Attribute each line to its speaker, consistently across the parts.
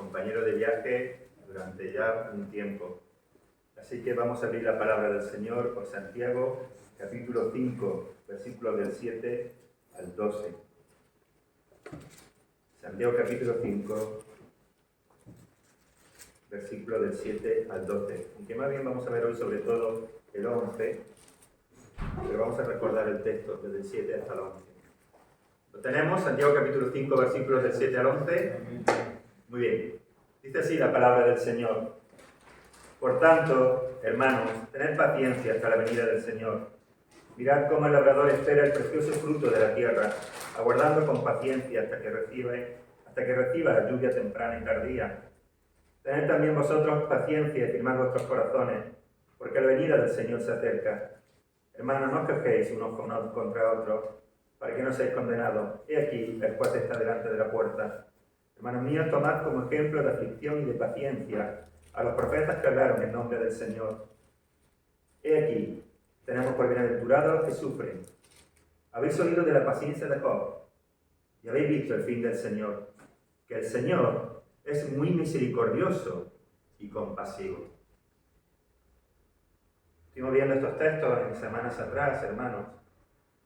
Speaker 1: compañero de viaje durante ya un tiempo. Así que vamos a abrir la palabra del Señor por Santiago, capítulo 5, versículos del 7 al 12. Santiago capítulo 5, versículos del 7 al 12. Aunque más bien vamos a ver hoy sobre todo el 11, pero vamos a recordar el texto desde el 7 hasta el 11. ¿Lo tenemos? Santiago capítulo 5, versículos del 7 al 11. Muy bien. Dice así la palabra del Señor. Por tanto, hermanos, tened paciencia hasta la venida del Señor. Mirad cómo el labrador espera el precioso fruto de la tierra, aguardando con paciencia hasta que reciba la lluvia temprana y tardía. Tened también vosotros paciencia y firmad vuestros corazones, porque la venida del Señor se acerca. Hermanos, no os quejéis unos contra otros, para que no seáis condenados. He aquí, el juez está delante de la puerta. Hermanos míos, tomad como ejemplo de aflicción y de paciencia a los profetas que hablaron en nombre del Señor. He aquí, tenemos por bienaventurados a los que sufren. Habéis oído de la paciencia de Job y habéis visto el fin del Señor, que el Señor es muy misericordioso y compasivo. Estuvimos viendo estos textos en semanas atrás, hermanos,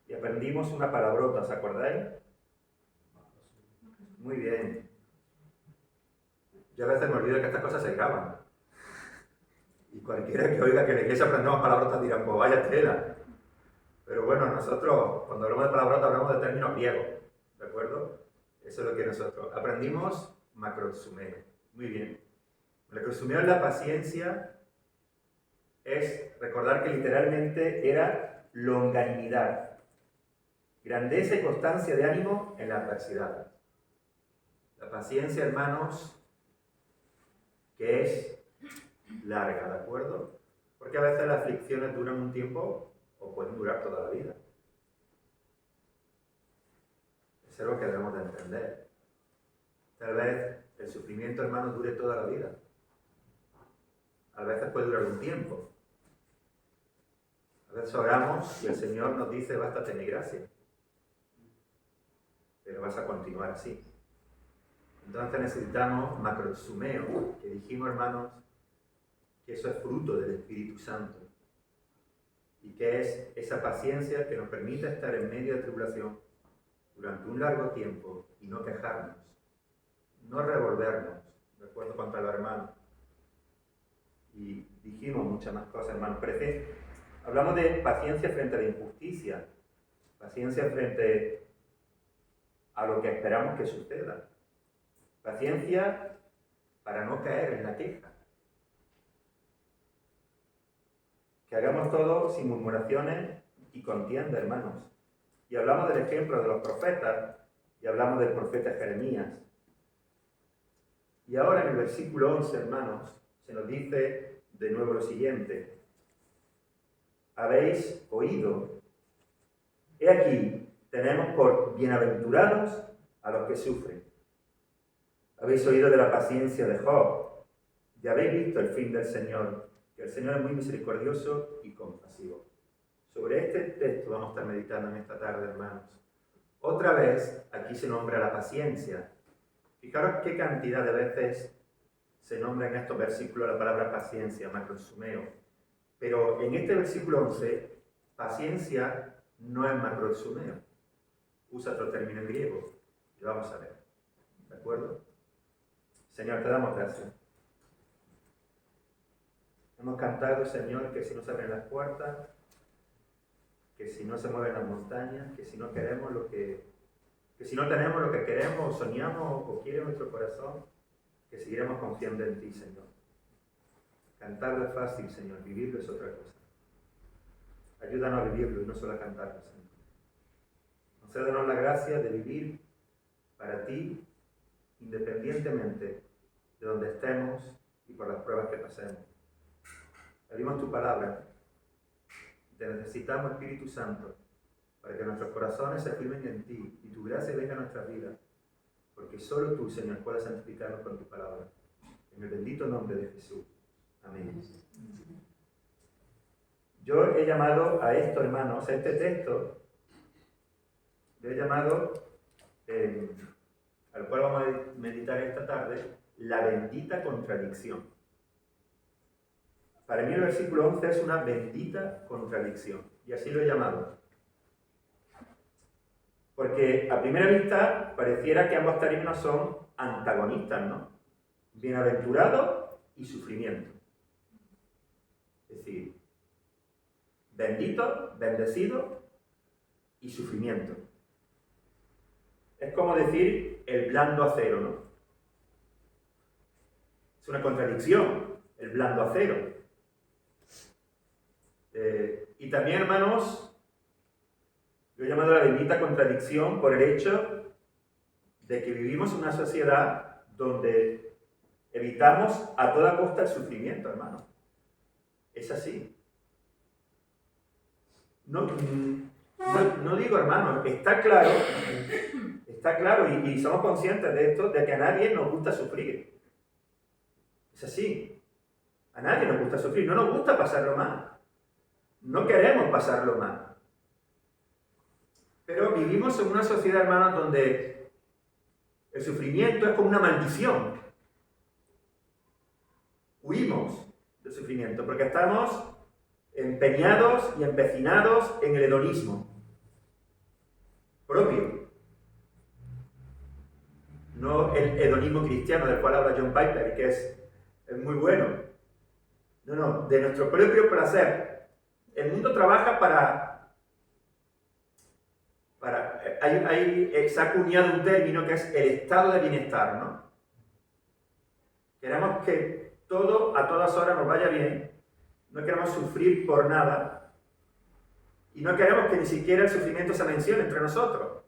Speaker 1: y aprendimos una palabrota, ¿os acordáis? Muy bien. Yo a veces me olvido que estas cosas se graban. Y cualquiera que oiga que en la iglesia aprendemos palabrotas dirán, pues vaya tela. Pero bueno, nosotros, cuando hablamos de palabrotas, hablamos de términos griegos, ¿de acuerdo? Eso es lo que nosotros aprendimos, macrosumeo. Muy bien. Macrosumeo es la paciencia, es recordar que literalmente era longanimidad, grandeza y constancia de ánimo en la adversidad. La paciencia, hermanos, que es larga, ¿de acuerdo? Porque a veces las aflicciones duran un tiempo o pueden durar toda la vida. Es algo que debemos de entender. Tal vez el sufrimiento, hermanos, dure toda la vida. A veces puede durar un tiempo. A veces oramos y el Señor nos dice, bástate mi gracia. Pero vas a continuar así. Entonces necesitamos macrosumeo, que dijimos, hermanos, que eso es fruto del Espíritu Santo. Y que es esa paciencia que nos permite estar en medio de tribulación durante un largo tiempo y no quejarnos, no revolvernos, de acuerdo con tal hermano. Y dijimos muchas más cosas, hermanos. Hablamos de paciencia frente a la injusticia, paciencia frente a lo que esperamos que suceda, paciencia para no caer en la queja. Que hagamos todo sin murmuraciones y contienda, hermanos. Y hablamos del ejemplo de los profetas, y hablamos del profeta Jeremías. Y ahora en el versículo 11, hermanos, se nos dice de nuevo lo siguiente. Habéis oído. He aquí, tenemos por bienaventurados a los que sufren. Habéis oído de la paciencia de Job, y habéis visto el fin del Señor, que el Señor es muy misericordioso y compasivo. Sobre este texto vamos a estar meditando en esta tarde, hermanos. Otra vez, aquí se nombra la paciencia. Fijaros qué cantidad de veces se nombra en estos versículos la palabra paciencia, macrosumeo. Pero en este versículo 11, paciencia no es macrosumeo. Usa otro término en griego. Lo vamos a ver. ¿De acuerdo? Señor, te damos gracias. Hemos cantado, Señor, que si no se abren las puertas, que si no se mueven las montañas, que si no queremos que si no tenemos lo que queremos, o soñamos, o quiere nuestro corazón, que seguiremos confiando en ti, Señor. Cantarlo es fácil, Señor, vivirlo es otra cosa. Ayúdanos a vivirlo y no solo a cantarlo, Señor. Concédenos la gracia de vivir para ti, independientemente de donde estemos y por las pruebas que pasemos. Abrimos tu palabra. Te necesitamos, Espíritu Santo, para que nuestros corazones se firmen en ti y tu gracia venga a nuestras vidas, porque solo tú, Señor, puedes santificarnos con tu palabra. En el bendito nombre de Jesús. Amén. Yo he llamado a esto, hermanos, a este texto, lo he llamado al cual vamos a meditar esta tarde, la bendita contradicción. Para mí el versículo 11 es una bendita contradicción, y así lo he llamado. Porque a primera vista pareciera que ambos términos son antagonistas, ¿no? Bienaventurado y sufrimiento. Es decir, bendito, bendecido y sufrimiento. Es como decir el blando acero, ¿no? Es una contradicción, el blando acero. Y también, hermanos, lo he llamado la bendita contradicción por el hecho de que vivimos en una sociedad donde evitamos a toda costa el sufrimiento, hermanos. Es así. No digo, hermanos, está claro y somos conscientes de esto, de que a nadie nos gusta sufrir. Es así. A nadie nos gusta sufrir, no nos gusta pasarlo mal. No queremos pasarlo mal. Pero vivimos en una sociedad, hermanos, donde el sufrimiento es como una maldición. Huimos del sufrimiento porque estamos empeñados y empecinados en el hedonismo propio. No el hedonismo cristiano del cual habla John Piper, que es muy bueno. No, de nuestro propio placer. El mundo trabaja se ha acuñado un término que es el estado de bienestar, ¿no? Queremos que todo a todas horas nos vaya bien, no queremos sufrir por nada y no queremos que ni siquiera el sufrimiento se mencione entre nosotros.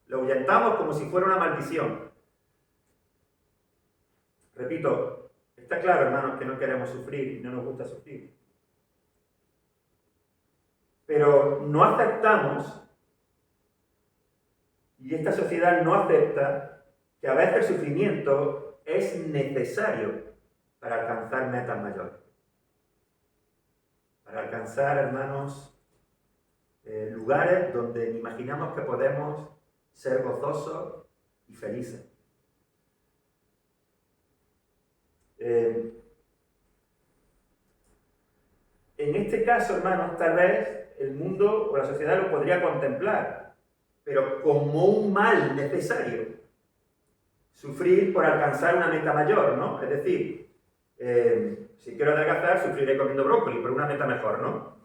Speaker 1: Lo ahuyentamos como si fuera una maldición. Repito, está claro, hermanos, que no queremos sufrir y no nos gusta sufrir. Pero no aceptamos, y esta sociedad no acepta, que a veces el sufrimiento es necesario para alcanzar metas mayores. Para alcanzar, hermanos, lugares donde imaginamos que podemos ser gozosos y felices. En este caso, hermanos, tal vez el mundo o la sociedad lo podría contemplar, pero como un mal necesario. Sufrir por alcanzar una meta mayor, ¿no? Es decir, si quiero adelgazar, sufriré comiendo brócoli, por una meta mejor, ¿no?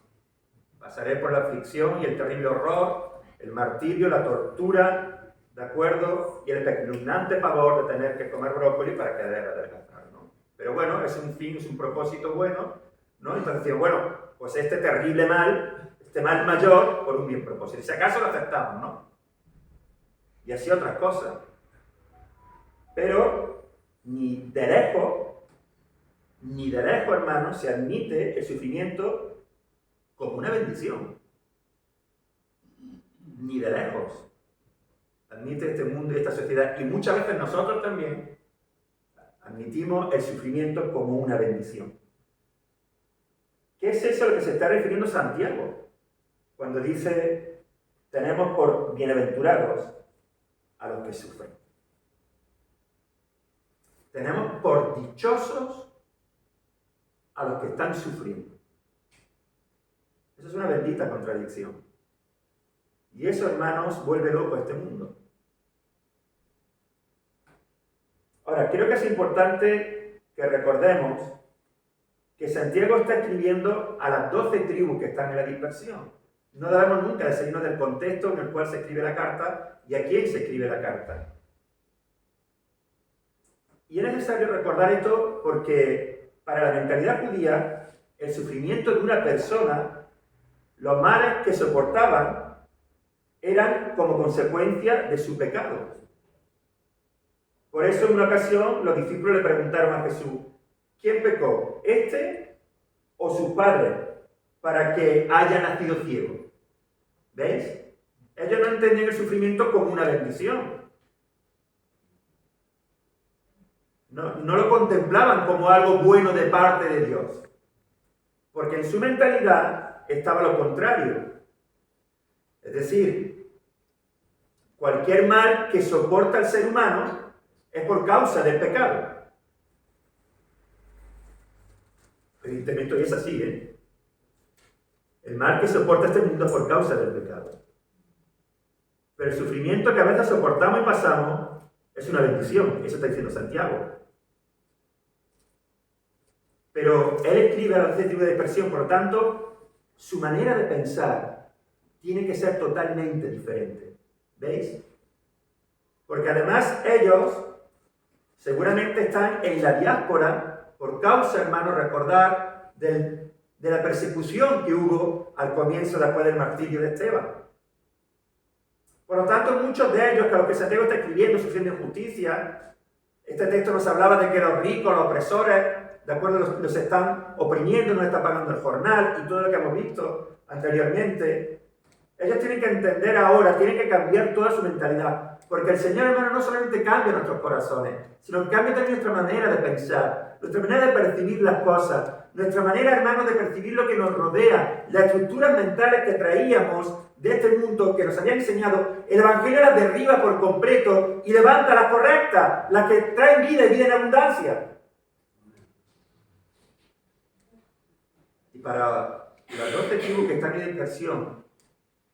Speaker 1: Pasaré por la aflicción y el terrible horror, el martirio, la tortura, ¿de acuerdo? Y el espeluznante pavor de tener que comer brócoli para querer adelgazar, ¿no? Pero bueno, es un fin, es un propósito bueno, ¿no? Entonces, bueno, pues este terrible mal, este mal mayor, por un bien propósito. Si acaso lo aceptamos, ¿no? Y así otras cosas. Pero ni de lejos, hermanos, se admite el sufrimiento como una bendición. Ni de lejos. Admite este mundo y esta sociedad, y muchas veces nosotros también admitimos el sufrimiento como una bendición. ¿Qué es eso a lo que se está refiriendo Santiago? Cuando dice, tenemos por bienaventurados a los que sufren. Tenemos por dichosos a los que están sufriendo. Eso es una bendita contradicción. Y eso, hermanos, vuelve loco a este mundo. Ahora, creo que es importante que recordemos que Santiago está escribiendo a las 12 tribus que están en la dispersión. No debemos nunca de salirnos del contexto en el cual se escribe la carta y a quién se escribe la carta. Y es necesario recordar esto porque para la mentalidad judía, el sufrimiento de una persona, los males que soportaban, eran como consecuencia de su pecado. Por eso en una ocasión los discípulos le preguntaron a Jesús, ¿quién pecó? ¿Este o sus padres? Para que haya nacido ciego. ¿Veis? Ellos no entendían el sufrimiento como una bendición. No lo contemplaban como algo bueno de parte de Dios. Porque en su mentalidad estaba lo contrario. Es decir, cualquier mal que soporta el ser humano es por causa del pecado. Evidentemente hoy es así, ¿eh? El mal que soporta este mundo es por causa del pecado. Pero el sufrimiento que a veces soportamos y pasamos es una bendición. Eso está diciendo Santiago. Pero él escribe a este tipo de expresión, por lo tanto, su manera de pensar tiene que ser totalmente diferente. ¿Veis? Porque además ellos seguramente están en la diáspora por causa, hermanos, recordar de la persecución que hubo al comienzo después del martirio de Esteban. Por lo tanto, muchos de ellos, que a los que Santiago está escribiendo, sufriendo injusticia, este texto nos hablaba de que los ricos, los opresores, de acuerdo, los están oprimiendo, no están pagando el jornal y todo lo que hemos visto anteriormente. Ellos tienen que entender ahora, tienen que cambiar toda su mentalidad. Porque el Señor, hermano, no solamente cambia nuestros corazones, sino que cambia también nuestra manera de pensar, nuestra manera de percibir las cosas, nuestra manera, hermano, de percibir lo que nos rodea, las estructuras mentales que traíamos de este mundo que nos había enseñado. El Evangelio las derriba por completo y levanta las correctas, las que traen vida y vida en abundancia. Y para las 12 tribus que están en dispersión,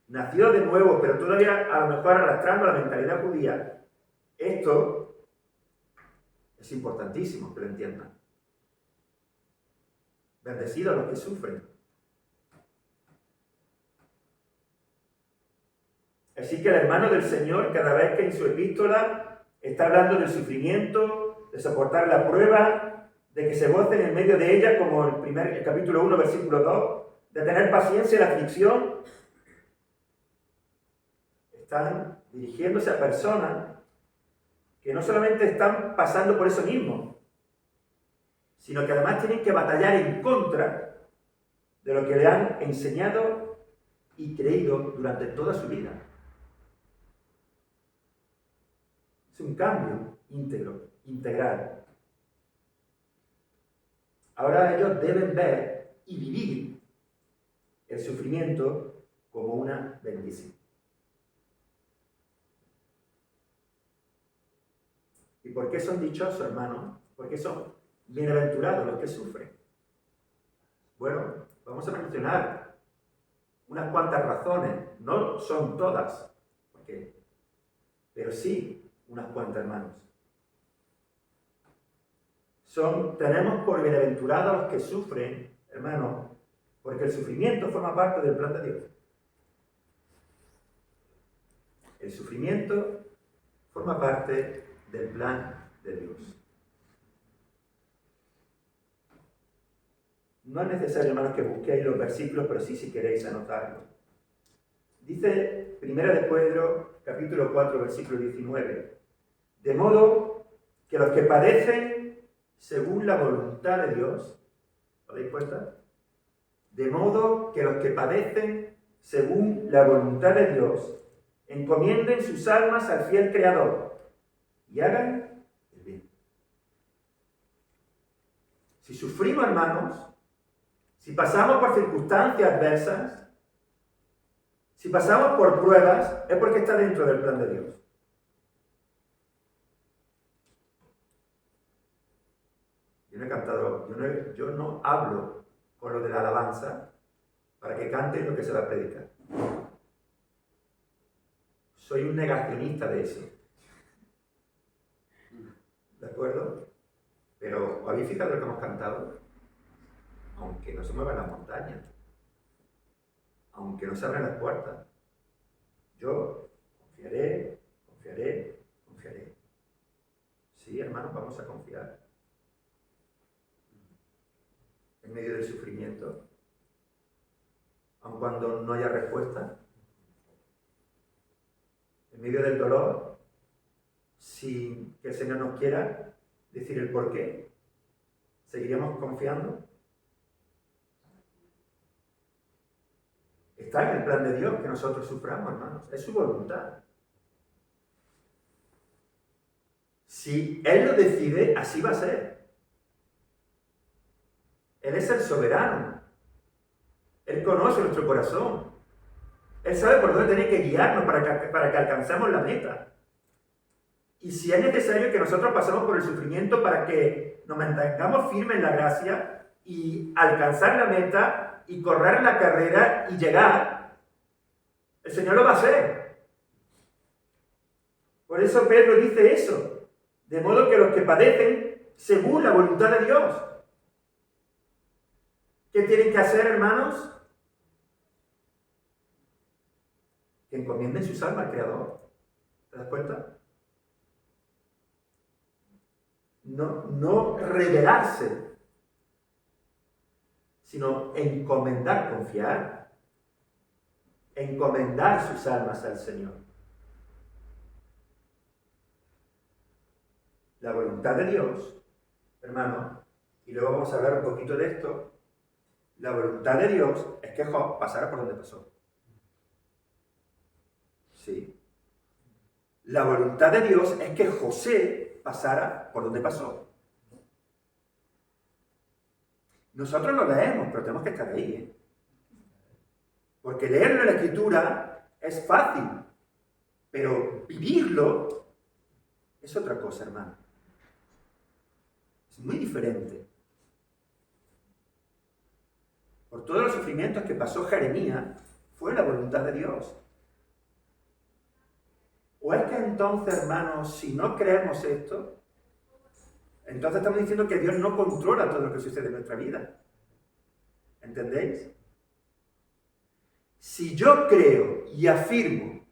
Speaker 1: nació de nuevo, pero todavía a lo mejor arrastrando la mentalidad judía, esto es importantísimo que lo entiendan. Bendecidos los que sufren. Así que el hermano del Señor, cada vez que en su epístola está hablando del sufrimiento, de soportar la prueba, de que se gocen en medio de ella, como el capítulo 1, versículo 2, de tener paciencia en la aflicción, están dirigiéndose a personas que no solamente están pasando por eso mismo, sino que además tienen que batallar en contra de lo que le han enseñado y creído durante toda su vida. Es un cambio íntegro, integral. Ahora ellos deben ver y vivir el sufrimiento como una bendición. ¿Y por qué son dichosos, hermanos? ¿Por qué son bienaventurados los que sufren? Bueno, vamos a mencionar unas cuantas razones. No son todas, pero sí unas cuantas, hermanos. Tenemos por bienaventurados a los que sufren, hermanos, porque el sufrimiento forma parte del plan de Dios. El sufrimiento forma parte del plan de Dios. No es necesario, hermanos, que busquéis los versículos, pero sí si queréis anotarlos. Dice 1 de Pedro, capítulo 4, versículo 19. De modo que los que padecen según la voluntad de Dios, ¿os dais cuenta? De modo que los que padecen según la voluntad de Dios, encomienden sus almas al fiel Creador y hagan el bien. Si sufrimos, hermanos, si pasamos por circunstancias adversas, si pasamos por pruebas, es porque está dentro del plan de Dios. Yo no hablo con lo de la alabanza para que canten lo que se va a predicar. Soy un negacionista de eso. ¿De acuerdo? Pero, ¿habéis fijado lo que hemos cantado? Aunque no se muevan las montañas, aunque no se abran las puertas, yo confiaré, confiaré, confiaré. Sí, hermanos, vamos a confiar. En medio del sufrimiento, aun cuando no haya respuesta, en medio del dolor, sin que el Señor nos quiera decir el por qué, ¿seguiríamos confiando? Está en el plan de Dios que nosotros suframos, hermanos. Es su voluntad. Si Él lo decide, así va a ser. Él es el soberano. Él conoce nuestro corazón. Él sabe por dónde tiene que guiarnos para que alcancemos la meta. Y si es necesario que nosotros pasemos por el sufrimiento para que nos mantengamos firmes en la gracia y alcanzar la meta y correr la carrera y llegar, el Señor lo va a hacer. Por eso Pedro dice eso. De modo que los que padecen según la voluntad de Dios. ¿Qué tienen que hacer, hermanos? Que encomienden sus almas al Creador. ¿Te das cuenta? No rebelarse, sino encomendar, confiar, encomendar sus almas al Señor. La voluntad de Dios, hermano, y luego vamos a hablar un poquito de esto, la voluntad de Dios es que Job pasara por donde pasó. Sí. La voluntad de Dios es que José pasara por donde pasó. Nosotros lo leemos, pero tenemos que estar ahí, ¿eh? Porque leerlo en la Escritura es fácil, pero vivirlo es otra cosa, hermano. Es muy diferente. Por todos los sufrimientos que pasó Jeremías, fue la voluntad de Dios. ¿O es que entonces, hermanos, si no creemos esto, entonces estamos diciendo que Dios no controla todo lo que sucede en nuestra vida? ¿Entendéis? Si yo creo y afirmo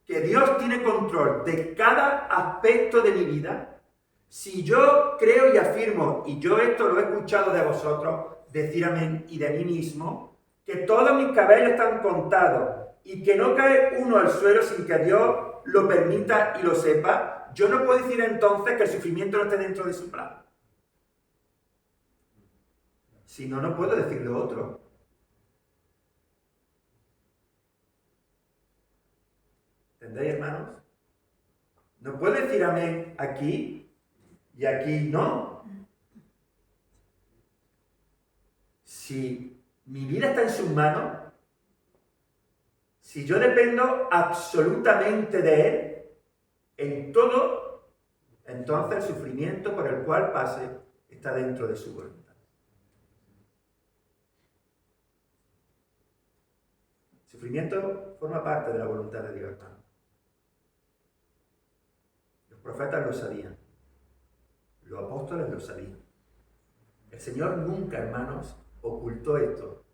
Speaker 1: que Dios tiene control de cada aspecto de mi vida, si yo creo y afirmo, y yo esto lo he escuchado de vosotros, decir amén, y de mí mismo, que todos mis cabellos están contados y que no cae uno al suelo sin que Dios lo permita y lo sepa, yo no puedo decir entonces que el sufrimiento no esté dentro de su plan. Si no, no puedo decir lo otro. ¿Entendéis, hermanos? No puedo decir amén aquí y aquí no. Si mi vida está en sus manos, si yo dependo absolutamente de Él, en todo, entonces el sufrimiento por el cual pase está dentro de su voluntad. El sufrimiento forma parte de la voluntad de Dios, hermano. Los profetas lo sabían. Los apóstoles lo sabían. El Señor nunca, hermanos, ocultó esto.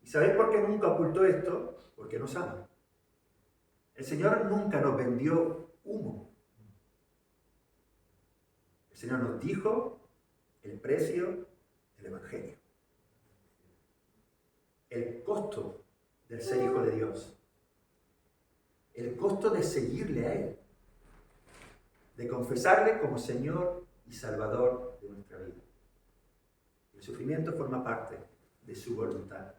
Speaker 1: ¿Y sabéis por qué nunca ocultó esto? Porque nos ama. El Señor nunca nos vendió humo. El Señor nos dijo el precio del Evangelio. El costo del ser hijo de Dios. El costo de seguirle a Él. De confesarle como Señor y Salvador de nuestra vida. El sufrimiento forma parte de su voluntad.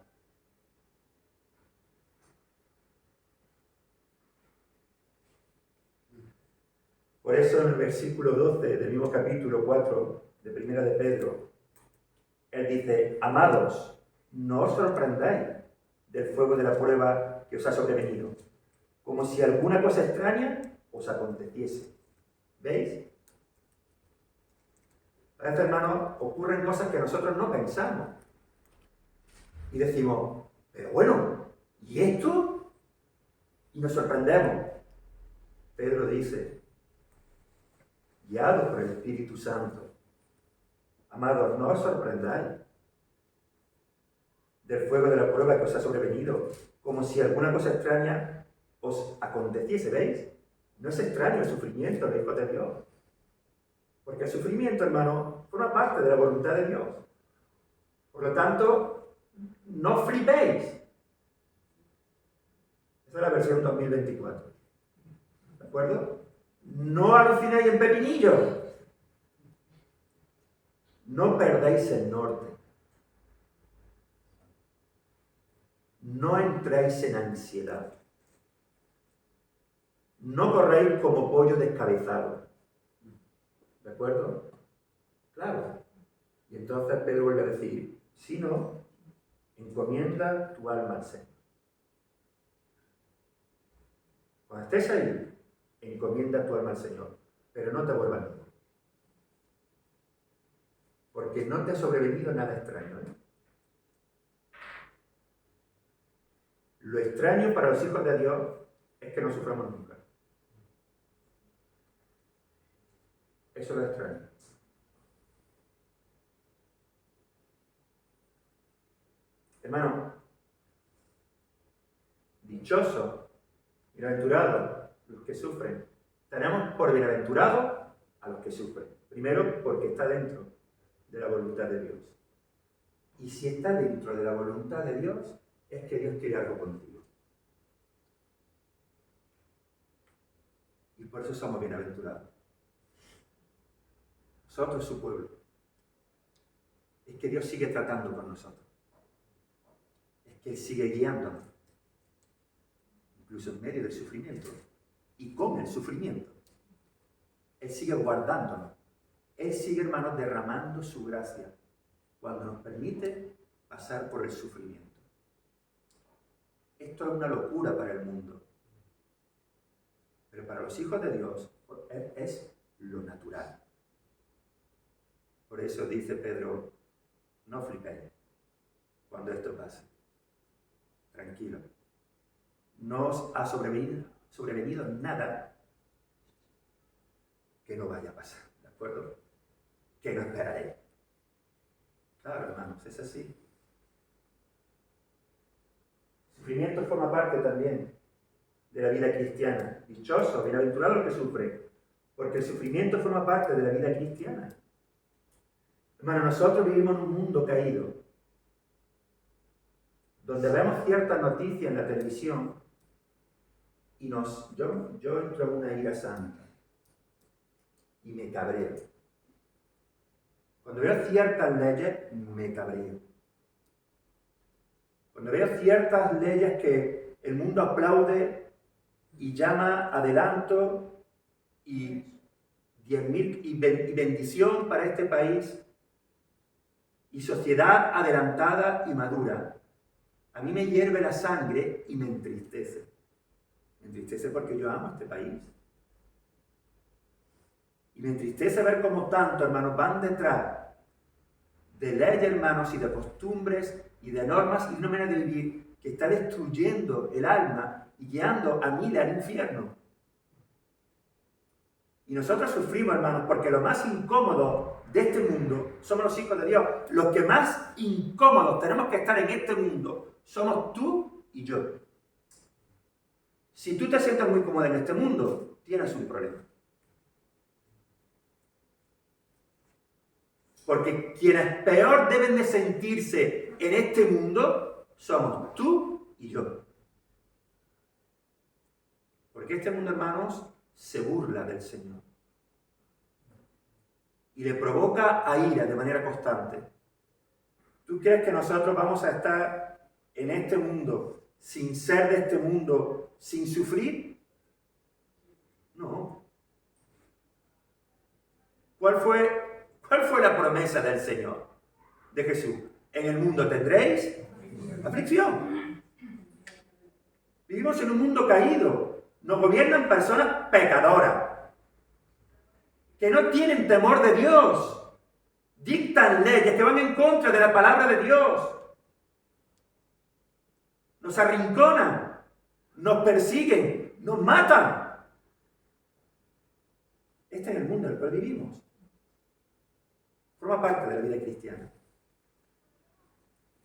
Speaker 1: Por eso en el versículo 12 del mismo capítulo 4 de Primera de Pedro, él dice: amados, no os sorprendáis del fuego de la prueba que os ha sobrevenido, como si alguna cosa extraña os aconteciese. ¿Veis? A veces, hermanos, ocurren cosas que nosotros no pensamos. Y decimos: pero bueno, ¿y esto? Y nos sorprendemos. Pedro dice, guiado por el Espíritu Santo: amados, no os sorprendáis del fuego de la prueba que os ha sobrevenido, como si alguna cosa extraña os aconteciese. ¿Veis? No es extraño el sufrimiento, el Hijo de Dios. Porque el sufrimiento, hermano, forma parte de la voluntad de Dios. Por lo tanto, no flipéis. Esa es la versión 2024. ¿De acuerdo? No alucinéis en pepinillo. No perdáis el norte. No entréis en ansiedad. No corréis como pollo descabezado. ¿De acuerdo? Claro. Y entonces Pedro vuelve a decir: si no, encomienda tu alma al Señor. Cuando estés ahí, encomienda tu alma al Señor, pero no te vuelvas loco. Porque no te ha sobrevenido nada extraño, ¿eh? Lo extraño para los hijos de Dios es que no suframos nunca. Eso es lo extraño. Hermano, dichosos, bienaventurados los que sufren. Tenemos por bienaventurados a los que sufren. Primero, porque está dentro de la voluntad de Dios. Y si está dentro de la voluntad de Dios, es que Dios quiere algo contigo. Y por eso somos bienaventurados. Nosotros, su pueblo. Es que Dios sigue tratando con nosotros. Es que Él sigue guiándonos. Incluso en medio del sufrimiento. Y con el sufrimiento. Él sigue guardándonos. Él sigue, hermanos, derramando su gracia cuando nos permite pasar por el sufrimiento. Esto es una locura para el mundo. Pero para los hijos de Dios es lo natural. Por eso dice Pedro, no flipéis cuando esto pase. Tranquilo. No os ha sobrevenido nada que no vaya a pasar. ¿De acuerdo? Que no esperaréis. Claro, hermanos, es así. El sufrimiento forma parte también de la vida cristiana. Dichosos, bienaventurados los que sufren, porque el sufrimiento forma parte de la vida cristiana. Hermano, nosotros vivimos en un mundo caído, donde vemos ciertas noticias en la televisión y yo entro en una ira santa y me cabreo. Cuando veo ciertas leyes, me cabreo. Cuando veo ciertas leyes que el mundo aplaude y llama adelanto y 10.000 y bendición para este país y sociedad adelantada y madura, a mí me hierve la sangre y me entristece. Me entristece porque yo amo este país. Y me entristece ver cómo tanto, hermanos, van detrás de leyes, hermanos, y de costumbres y de normas y una manera de vivir que está destruyendo el alma y guiando a miles al infierno. Y nosotros sufrimos, hermanos, porque lo más incómodo de este mundo somos los hijos de Dios. Los que más incómodos tenemos que estar en este mundo somos tú y yo. Si tú te sientes muy cómodo en este mundo, tienes un problema. Porque quienes peor deben de sentirse en este mundo somos tú y yo. Porque este mundo, hermanos, se burla del Señor. Y le provoca a ira de manera constante. ¿Tú crees que nosotros vamos a estar en este mundo sin ser de este mundo, sin sufrir? No. ¿Cuál fue la promesa del Señor, de Jesús? En el mundo tendréis aflicción. Vivimos en un mundo caído. Nos gobiernan personas pecadoras, que no tienen temor de Dios. Dictan leyes que van en contra de la palabra de Dios. Nos arrinconan, nos persiguen, nos matan. Este es el mundo en el cual vivimos. Forma parte de la vida cristiana.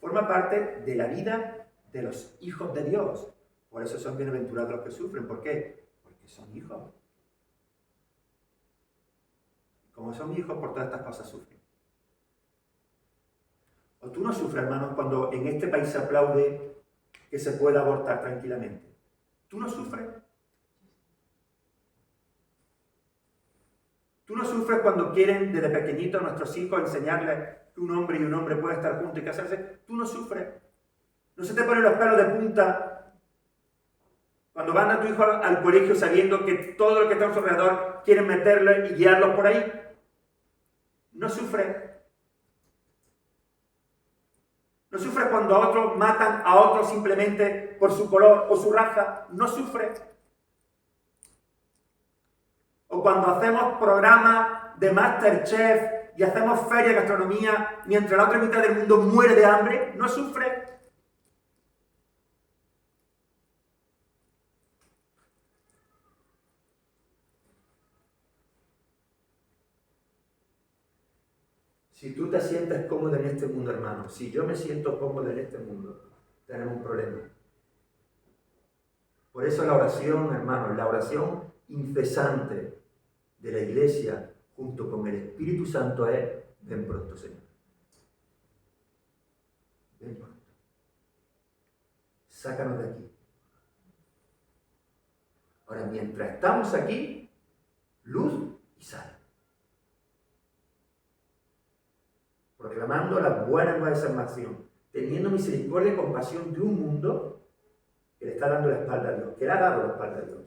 Speaker 1: Forma parte de la vida de los hijos de Dios. Por eso son bienaventurados los que sufren. ¿Por qué? Porque son hijos. Como son hijos, por todas estas cosas sufren. O tú no sufres, hermanos, cuando en este país se aplaude que se pueda abortar tranquilamente. ¿Tú no sufres? ¿Tú no sufres cuando quieren desde pequeñitos a nuestros hijos enseñarles que un hombre y un hombre pueden estar juntos y casarse? ¿Tú no sufres? ¿No se te ponen los pelos de punta cuando van a tu hijo al colegio sabiendo que todo lo que está a su alrededor quieren meterle y guiarlos por ahí? ¿No sufres? ¿No sufres cuando a otros matan a otros simplemente por su color o su raza? ¿No sufres?
Speaker 2: cuando hacemos programas de MasterChef y hacemos feria de gastronomía mientras la otra mitad del mundo muere de hambre, no sufre. Si tú te sientes cómodo en este mundo, hermano, si yo me siento cómodo en este mundo, tenemos un problema. Por eso la oración, hermano, la oración incesante de la Iglesia junto con el Espíritu Santo es: ven pronto, Señor. Ven pronto. Sácanos de aquí. Ahora, mientras estamos aquí, luz y sal. Proclamando la buena nueva de salvación, teniendo misericordia y compasión de un mundo que le está dando la espalda a Dios, que le ha dado la espalda a Dios.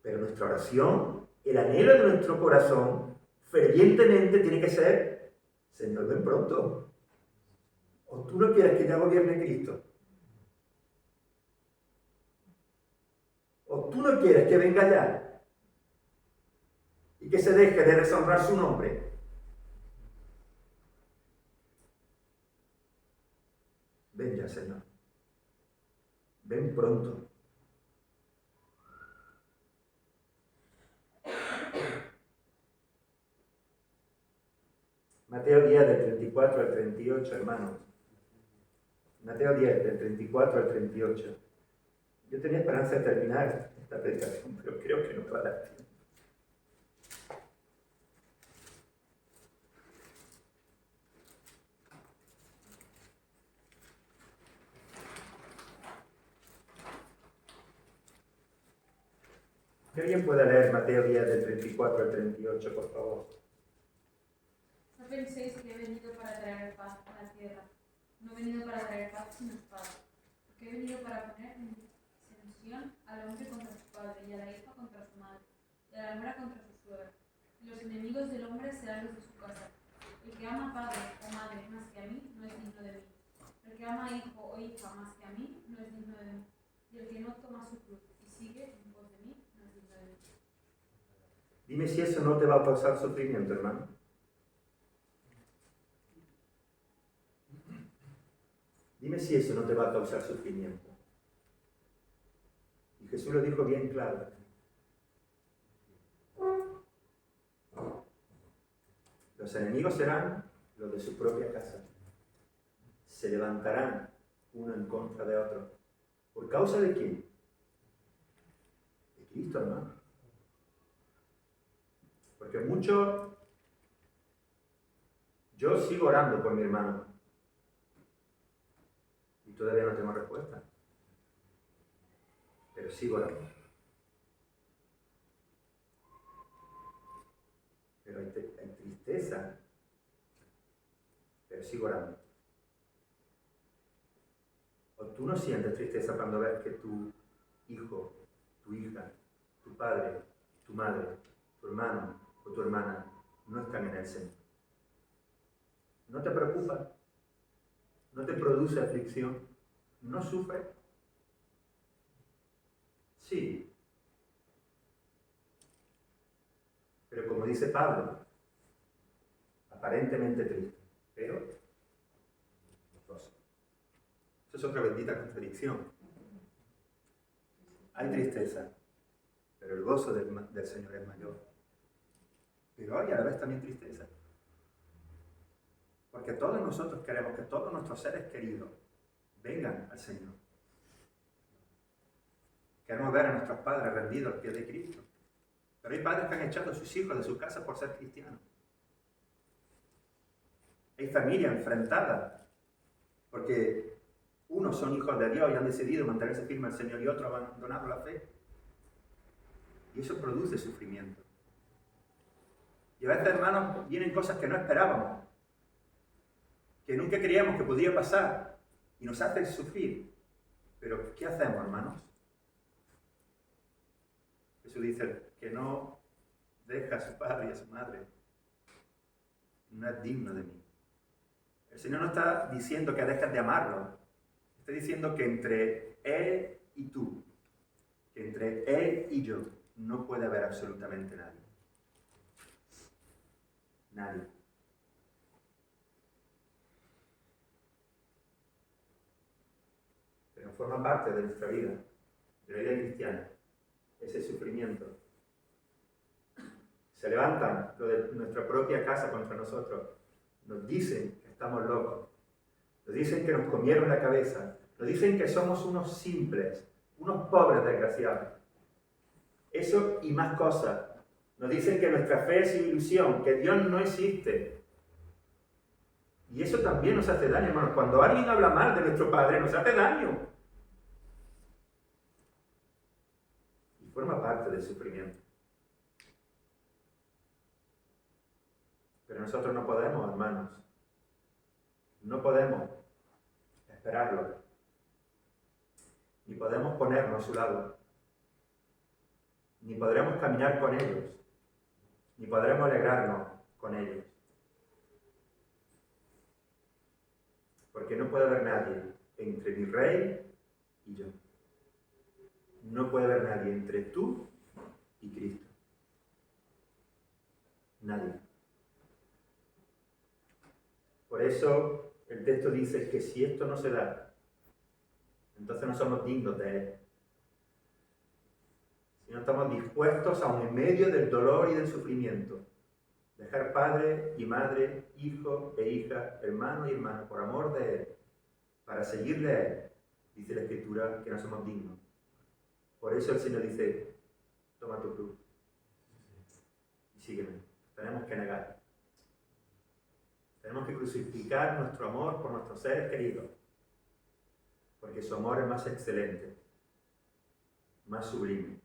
Speaker 2: Pero nuestra oración, el anhelo de nuestro corazón, fervientemente tiene que ser: Señor, ven pronto. ¿O tú no quieres que ya gobierne Cristo? ¿O tú no quieres que venga ya? Y que se deje de deshonrar su nombre. Ven ya, Señor. Ven pronto. Mateo 10, del 34 al 38, hermanos. Mateo 10, del 34 al 38. Yo tenía esperanza de terminar esta predicación, pero creo que no va a dar tiempo. ¿Que alguien pueda leer Mateo 10, del 34 al 38, por favor?
Speaker 3: No penséis que he venido para traer paz a la tierra. No he venido para traer paz sino espada. Porque he venido para poner en disensión al hombre contra su padre, y a la hija contra su madre, y a la nuera contra su suegra. Y los enemigos del hombre serán los de su casa. El que ama padre o madre más que a mí no es digno de mí. El que ama hijo o hija más que a mí no es digno de mí. Y el que no toma su cruz y sigue en pos de mí no es digno de mí.
Speaker 1: Dime si eso no te va a causar sufrimiento, hermano. Dime si eso no te va a causar sufrimiento. Y Jesús lo dijo bien claro. Los enemigos serán los de su propia casa. Se levantarán uno en contra de otro. ¿Por causa de quién? De Cristo, hermano. Porque muchos... Yo sigo orando por mi hermano. Y todavía no tengo respuesta. Pero sigo orando. Pero hay tristeza. Pero sigo orando. ¿O tú no sientes tristeza cuando ves que tu hijo, tu hija, tu padre, tu madre, tu hermano o tu hermana no están en el centro? ¿No te preocupa? ¿No te produce aflicción? ¿No sufre? Sí. Pero como dice Pablo, aparentemente triste, pero gozoso. Eso es otra bendita contradicción. Hay tristeza, pero el gozo del Señor es mayor. Pero hay a la vez también tristeza. Porque todos nosotros queremos que todos nuestros seres queridos vengan al Señor. Queremos ver a nuestros padres rendidos al pie de Cristo. Pero hay padres que han echado a sus hijos de su casa por ser cristianos. Hay familias enfrentadas porque unos son hijos de Dios y han decidido mantenerse firmes al Señor y otros han abandonado la fe. Y eso produce sufrimiento. Y a veces, hermanos, vienen cosas que no esperábamos, que nunca creíamos que podría pasar y nos hacen sufrir. Pero, ¿qué hacemos, hermanos? Jesús dice que no deja a su padre y a su madre. No es digno de mí. El Señor no está diciendo que dejes de amarlo. Está diciendo que entre Él y tú, que entre Él y yo, no puede haber absolutamente nadie. Nadie. Pero forma parte de nuestra vida, de la vida cristiana, ese sufrimiento. Se levantan lo de nuestra propia casa contra nosotros. Nos dicen que estamos locos. Nos dicen que nos comieron la cabeza. Nos dicen que somos unos simples, unos pobres desgraciados. Eso y más cosas. Nos dicen que nuestra fe es ilusión, que Dios no existe. Y eso también nos hace daño, hermanos. Cuando alguien habla mal de nuestro Padre, nos hace daño. Y forma parte del sufrimiento. Pero nosotros no podemos, hermanos. No podemos esperarlo. Ni podemos ponernos a su lado. Ni podremos caminar con ellos. Ni podremos alegrarnos con ellos. Porque no puede haber nadie entre mi rey y yo. No puede haber nadie entre tú y Cristo. Nadie. Por eso el texto dice que si esto no se da, entonces no somos dignos de Él. Si no estamos dispuestos, aun en medio del dolor y del sufrimiento, dejar padre y madre, hijo e hija, hermano y hermana, por amor de Él, para seguirle a Él, dice la Escritura que no somos dignos. Por eso el Señor dice, toma tu cruz y sígueme. Tenemos que negar. Tenemos que crucificar nuestro amor por nuestros seres queridos, porque su amor es más excelente, más sublime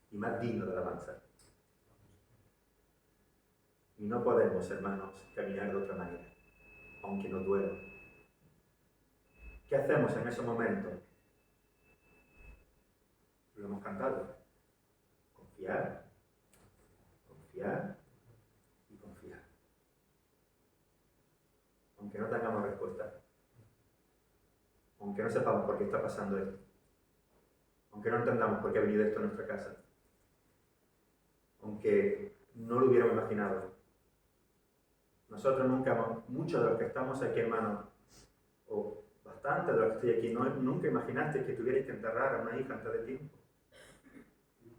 Speaker 1: y más digno de alabanza. Y no podemos, hermanos, caminar de otra manera, aunque nos duela. ¿Qué hacemos en ese momento? Lo hemos cantado. Confiar, confiar y confiar. Aunque no tengamos respuesta. Aunque no sepamos por qué está pasando esto. Aunque no entendamos por qué ha venido esto a nuestra casa. Aunque no lo hubiéramos imaginado. Nosotros nunca, muchos de los que estamos aquí, hermanos, o bastante de los que estoy aquí, nunca imaginaste que tuvierais que enterrar a una hija antes de tiempo.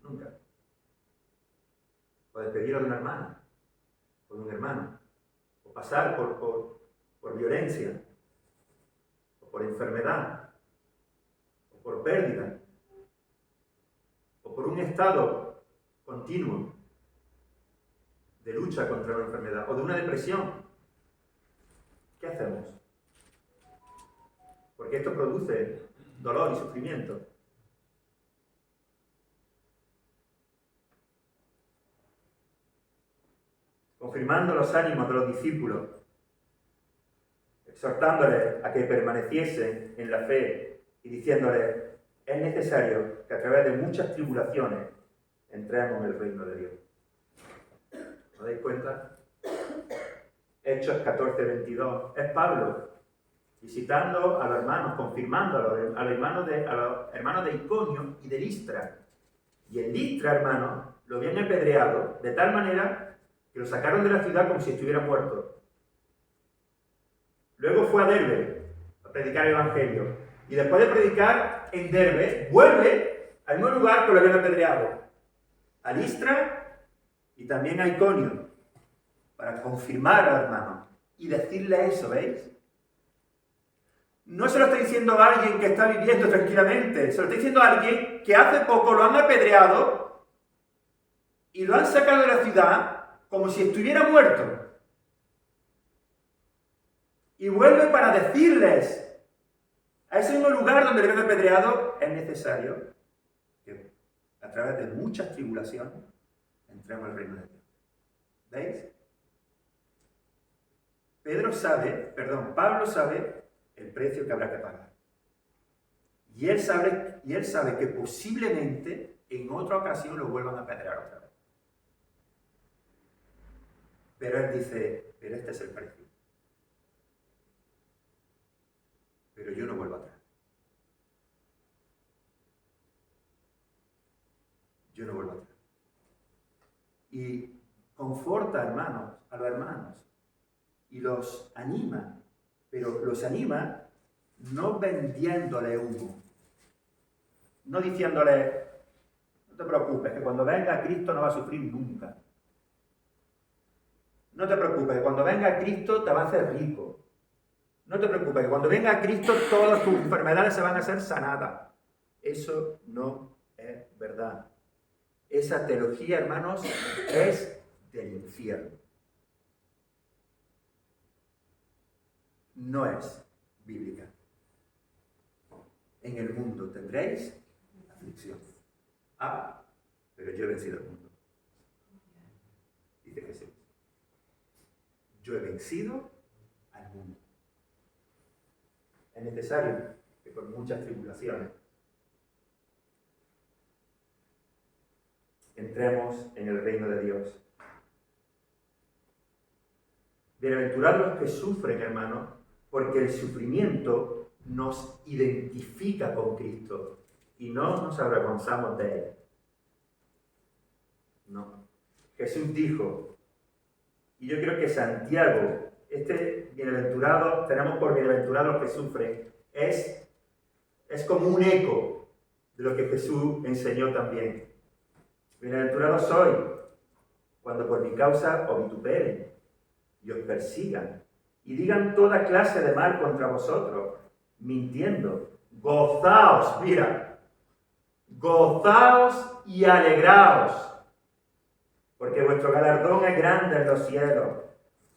Speaker 1: Nunca. O despedirla de una hermana, o de un hermano, o pasar por violencia, o por enfermedad, o por pérdida, o por un estado continuo de lucha contra una enfermedad, o de una depresión. ¿Qué hacemos? Porque esto produce dolor y sufrimiento. Confirmando los ánimos de los discípulos, exhortándoles a que permaneciesen en la fe y diciéndoles, es necesario que a través de muchas tribulaciones entremos en el reino de Dios. ¿Os dais cuenta? Hechos 14:22. Es Pablo visitando a los hermanos, confirmando a los hermanos de Iconio y de Listra. Y en Listra, hermanos, lo habían apedreado de tal manera que lo sacaron de la ciudad como si estuviera muerto. Luego fue a Derbe a predicar el Evangelio. Y después de predicar en Derbe, vuelve al mismo lugar que lo habían apedreado. A Listra y también a Iconio. Para confirmar al hermano y decirle eso, ¿veis? No se lo está diciendo a alguien que está viviendo tranquilamente. Se lo está diciendo a alguien que hace poco lo han apedreado y lo han sacado de la ciudad como si estuviera muerto. Y vuelve para decirles, a ese mismo lugar donde le habían apedreado, es necesario que a través de muchas tribulaciones entremos al reino de Dios. ¿Veis? Pablo sabe el precio que habrá que pagar. Y él sabe que posiblemente en otra ocasión lo vuelvan a apedrear otra vez. Pero él dice, pero este es el precio. Pero yo no vuelvo atrás. Yo no vuelvo atrás.
Speaker 2: y conforta, hermanos, a los hermanos y los anima, pero los anima no vendiéndole humo, no diciéndole, no te preocupes, que cuando venga Cristo no va a sufrir nunca. No te preocupes, que cuando venga Cristo te va a hacer rico. No te preocupes, que cuando venga Cristo todas tus enfermedades se van a hacer sanadas. Eso no es verdad. Esa teología, hermanos, es del infierno. No es bíblica. En el mundo tendréis aflicción. Ah, pero yo he vencido el mundo. Dice Jesús. Yo he vencido al mundo. Es necesario que con muchas tribulaciones entremos en el reino de Dios. Bienaventurados los que sufren, hermanos, porque el sufrimiento nos identifica con Cristo y no nos avergonzamos de él. No. Jesús dijo, y yo creo que Santiago, este bienaventurado, tenemos por bienaventurado los que sufren, es como un eco de lo que Jesús enseñó también. Bienaventurado soy cuando por mi causa os vituperen y os persigan y digan toda clase de mal contra vosotros, mintiendo. Gozaos, mira, gozaos y alegraos, porque vuestro galardón es grande en los cielos,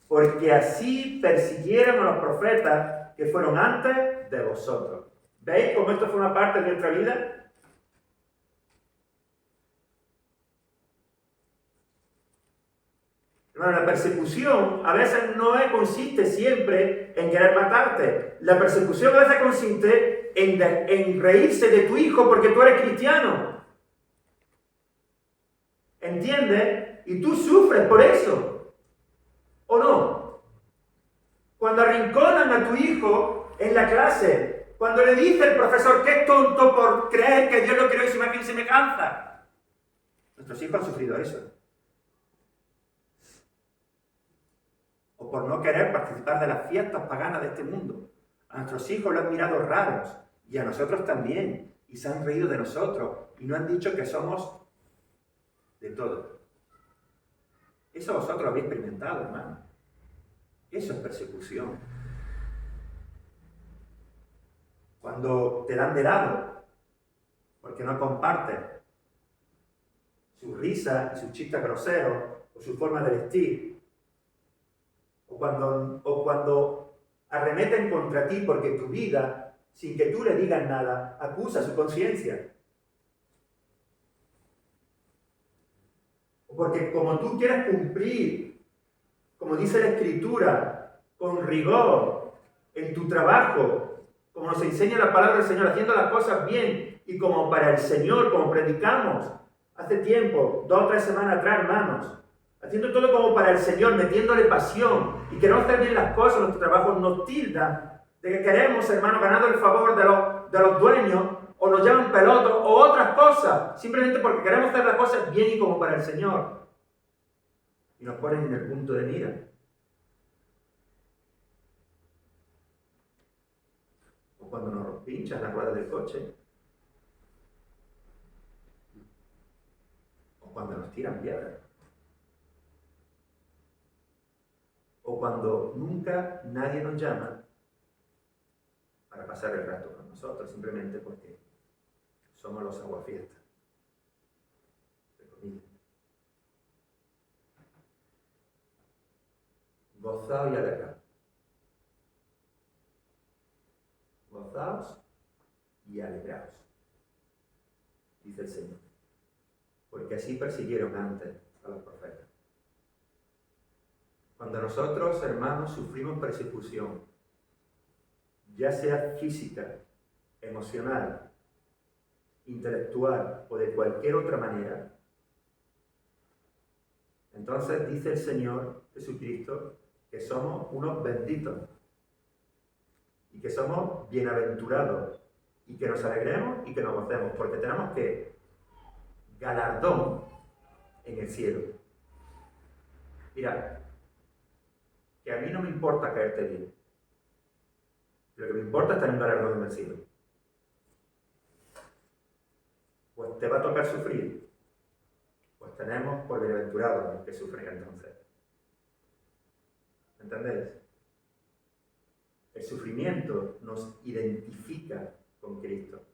Speaker 2: porque así persiguieron a los profetas que fueron antes de vosotros. ¿Veis cómo esto forma parte de nuestra vida? Hermano, la persecución a veces no consiste siempre en querer matarte. La persecución a veces consiste en reírse de tu hijo porque tú eres cristiano. ¿Entiendes? Y tú sufres por eso. ¿O no? Cuando arrinconan a tu hijo en la clase, cuando le dice el profesor que es tonto por creer que Dios lo creó y su imagen y semejanza. Nuestros hijos han sufrido eso. O por no querer participar de las fiestas paganas de este mundo. A nuestros hijos lo han mirado raros, y a nosotros también, y se han reído de nosotros, y no han dicho que somos de todo. Eso vosotros lo habéis experimentado, hermano. Eso es persecución. Cuando te dan de lado, porque no compartes su risa y sus chistes groseros, o su forma de vestir, o cuando arremeten contra ti porque tu vida, sin que tú le digas nada, acusa su conciencia. O porque como tú quieres cumplir, como dice la Escritura, con rigor, en tu trabajo, como nos enseña la palabra del Señor, haciendo las cosas bien, y como para el Señor, como predicamos hace tiempo, 2 o 3 semanas atrás, hermanos, haciendo todo como para el Señor, metiéndole pasión, y queremos hacer bien las cosas, nuestro trabajo nos tildan de que queremos, hermanos, ganando el favor de los dueños, o nos llaman pelotos, o otras cosas, simplemente porque queremos hacer las cosas bien y como para el Señor. Y nos ponen en el punto de mira. O cuando nos pinchan las ruedas del coche. O cuando nos tiran piedras. O cuando nunca nadie nos llama para pasar el rato con nosotros, simplemente porque somos los aguafiestas. Gozaos y alegraos. Gozaos y alegraos, dice el Señor, porque así persiguieron antes a los profetas. Cuando nosotros, hermanos, sufrimos persecución, ya sea física, emocional, intelectual o de cualquier otra manera, entonces dice el Señor Jesucristo que somos unos benditos y que somos bienaventurados y que nos alegremos y que nos gocemos, porque tenemos que galardón en el cielo. Mira, que a mí no me importa caerte bien. Lo que me importa es tener un galardón invencible. Pues te va a tocar sufrir. Pues tenemos por bienaventurados los que sufren entonces. ¿Entendéis? El sufrimiento nos identifica con Cristo.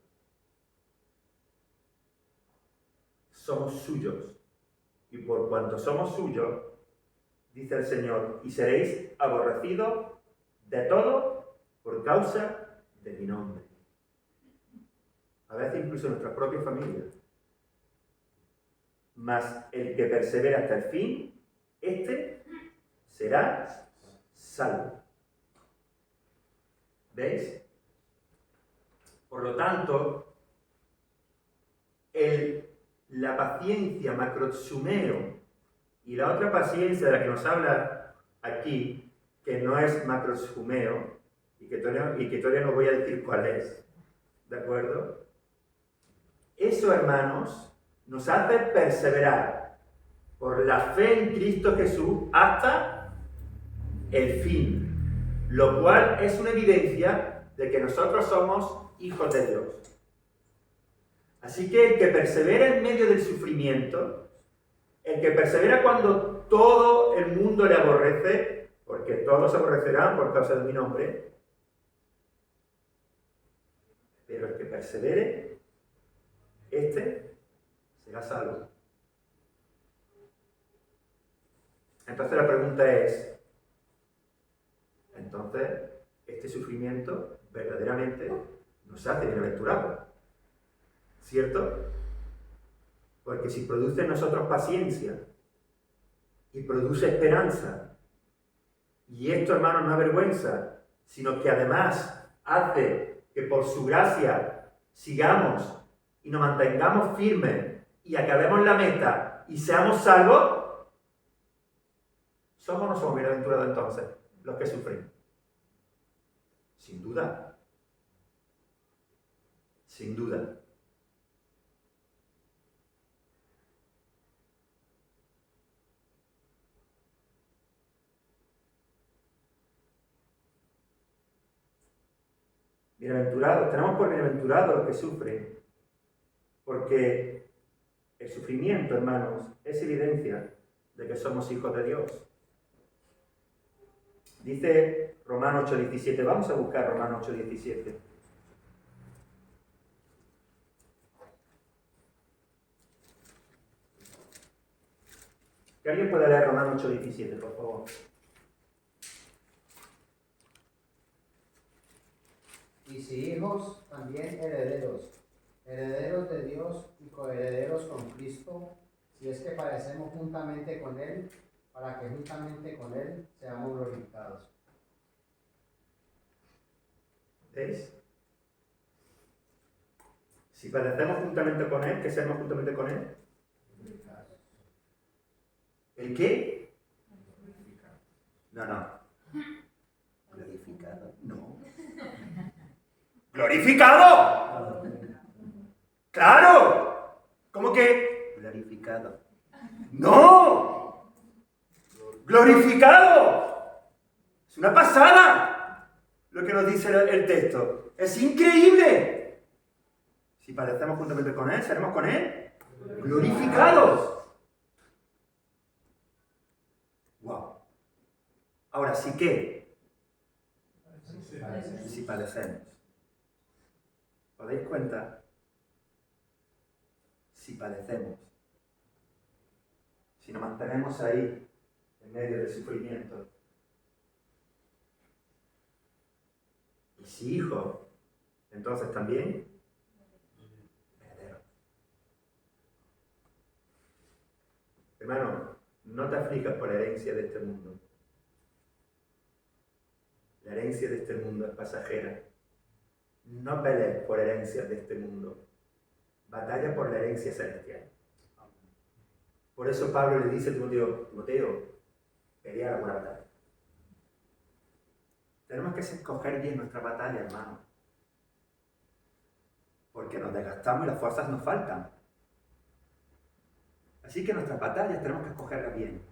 Speaker 2: Somos suyos. Y por cuanto somos suyos, dice el Señor, y seréis aborrecidos de todo por causa de mi nombre. A veces incluso en nuestra propia familia. Mas el que persevera hasta el fin, este será salvo. ¿Veis? Por lo tanto, la paciencia macrotsumeo y la otra paciencia de la que nos habla aquí, que no es macrotsumeo, y que todavía no voy a decir cuál es, ¿de acuerdo? Eso, hermanos, nos hace perseverar por la fe en Cristo Jesús hasta el fin, lo cual es una evidencia de que nosotros somos hijos de Dios. Así que el que persevera en medio del sufrimiento, el que persevera cuando todo el mundo le aborrece, porque todos se aborrecerán por causa de mi nombre, pero el que persevere, este será salvo. Entonces la pregunta es, entonces, este sufrimiento verdaderamente nos hace bienaventurados, ¿cierto? Porque si produce en nosotros paciencia y produce esperanza, y esto, hermanos, no avergüenza, sino que además hace que por su gracia sigamos y nos mantengamos firmes y acabemos la meta y seamos salvos, ¿somos o no somos bienaventurados entonces los que sufren? Sin duda. Sin duda. Bienaventurados, tenemos por bienaventurados los que sufren, porque el sufrimiento, hermanos, es evidencia de que somos hijos de Dios. Dice Romanos 8:17, vamos a buscar Romanos 8:17. ¿Que alguien pueda leer Romanos 8:17, por favor?
Speaker 4: Y si hijos, también herederos, herederos de Dios y coherederos con Cristo, si es que padecemos juntamente con Él, para que juntamente con Él seamos glorificados.
Speaker 2: ¿Veis? Si padecemos juntamente con Él, ¿qué seremos juntamente con Él? ¿El qué? No. Glorificado. No. ¡Glorificado! ¡Claro! ¿Cómo que? Glorificado. ¡No! ¡Glorificado! Es una pasada lo que nos dice el texto. ¡Es increíble! Si padecemos juntamente con Él, seremos con Él glorificados. ¡Wow! Ahora sí que, si padecemos. ¿Os dais cuenta? Si padecemos, si nos mantenemos ahí, en medio del sufrimiento, y si hijo, entonces también heredero. Hermano, no te aflijas por la herencia de este mundo. La herencia de este mundo es pasajera. No pelees por herencias de este mundo. Batalla por la herencia celestial. Por eso Pablo le dice a Timoteo, pelea la buena batalla. Tenemos que escoger bien nuestra batalla, hermano. Porque nos desgastamos y las fuerzas nos faltan. Así que nuestras batallas tenemos que escogerlas bien.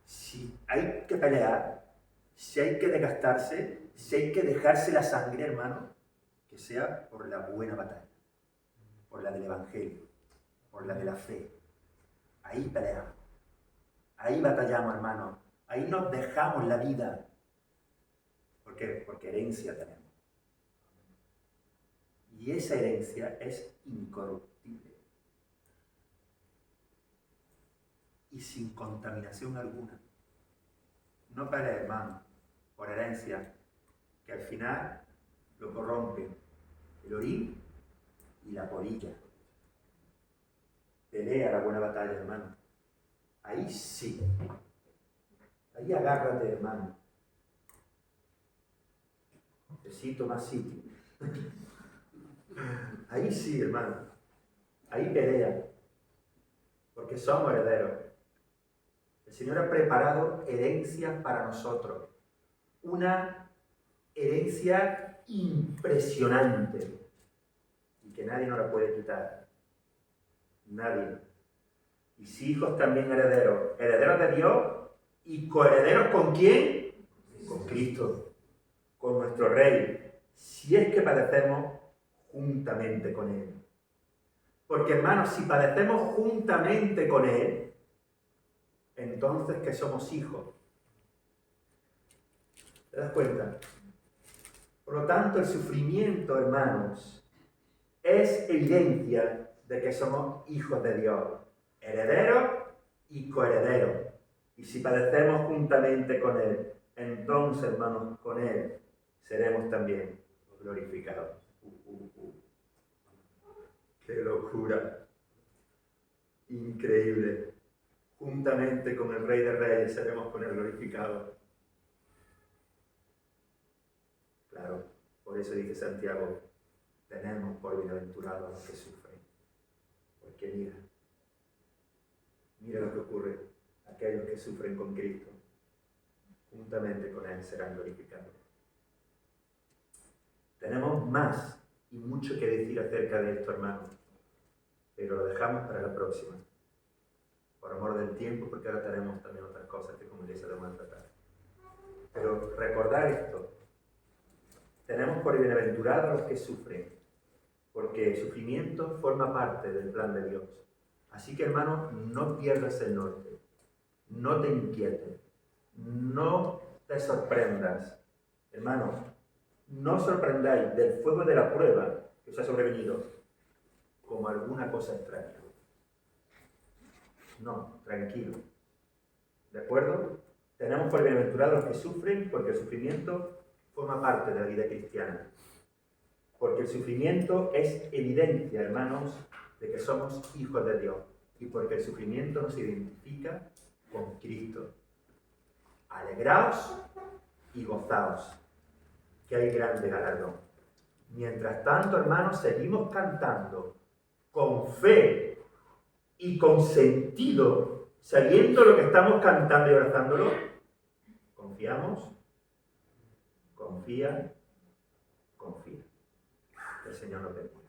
Speaker 2: si hay que pelear, si hay que desgastarse, si hay que dejarse la sangre, hermano, que sea por la buena batalla, por la del Evangelio, por la de la fe. Ahí peleamos, ahí batallamos, hermano, ahí nos dejamos la vida. ¿Por qué? Porque herencia tenemos. Y esa herencia es incorruptible y sin contaminación alguna. No pelees, hermano, por herencia, que al final lo corrompe el orín y la polilla. Pelea la buena batalla, hermano. Ahí sí. Ahí agárrate, hermano. Necesito más sitio. Ahí sí, hermano. Ahí pelea. Porque somos herederos. El Señor ha preparado herencia para nosotros. Una herencia impresionante. Y que nadie nos la puede quitar. Nadie. Y si hijos también herederos. Herederos de Dios y coherederos ¿con quién? Con Cristo. Con nuestro Rey. Si es que padecemos juntamente con Él. Porque, hermanos, si padecemos juntamente con Él, entonces que somos hijos. ¿Te das cuenta? Por lo tanto, el sufrimiento, hermanos, es evidencia de que somos hijos de Dios, herederos y coherederos. Y si padecemos juntamente con Él, entonces, hermanos, con Él seremos también glorificados. ¡Qué locura! Increíble. Juntamente con el Rey de Reyes seremos con Él glorificados. Claro, por eso dice Santiago, tenemos por bienaventurados a los que sufren. Porque mira lo que ocurre. Aquellos que sufren con Cristo, juntamente con Él serán glorificados. Tenemos más y mucho que decir acerca de esto, hermanos, pero lo dejamos para la próxima. Por amor del tiempo, porque ahora tenemos también otras cosas que como iglesia debemos tratar. Pero recordar esto. Tenemos por bienaventurados a los que sufren, porque el sufrimiento forma parte del plan de Dios. Así que, hermano, no pierdas el norte, no te inquietes, no te sorprendas. Hermano, no os sorprendáis del fuego de la prueba que os ha sobrevenido como alguna cosa extraña. No, tranquilo. ¿De acuerdo? Tenemos por bienaventurados los que sufren, porque el sufrimiento forma parte de la vida cristiana. Porque el sufrimiento es evidencia, hermanos, de que somos hijos de Dios. Y porque el sufrimiento nos identifica con Cristo. Alegraos y gozaos, que hay grande galardón. Mientras tanto, hermanos, seguimos cantando con fe y con sentido, sabiendo lo que estamos cantando y abrazándolo. Confiamos. Confía. Que el Señor nos bendiga.